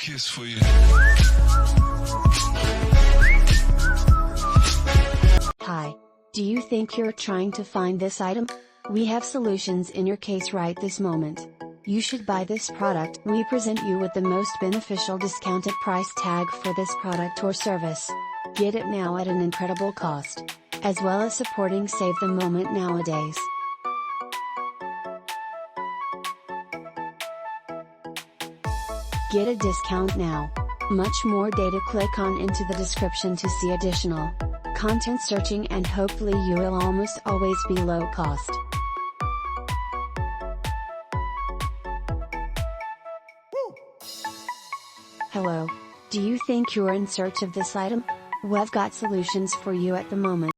kiss for you. Hi. Do you think you're trying to find this item? We have solutions in your case right this moment. You should buy this product. We present you with the most beneficial discounted price tag for this product or service. Get it now at an incredible cost. As well as supporting Save the Moment nowadays. Get a discount now. Much more data, click on into the description to see additional content searching, and hopefully you will almost always be low cost. Hello. Do you think you're in search of this item? We've got solutions for you at the moment.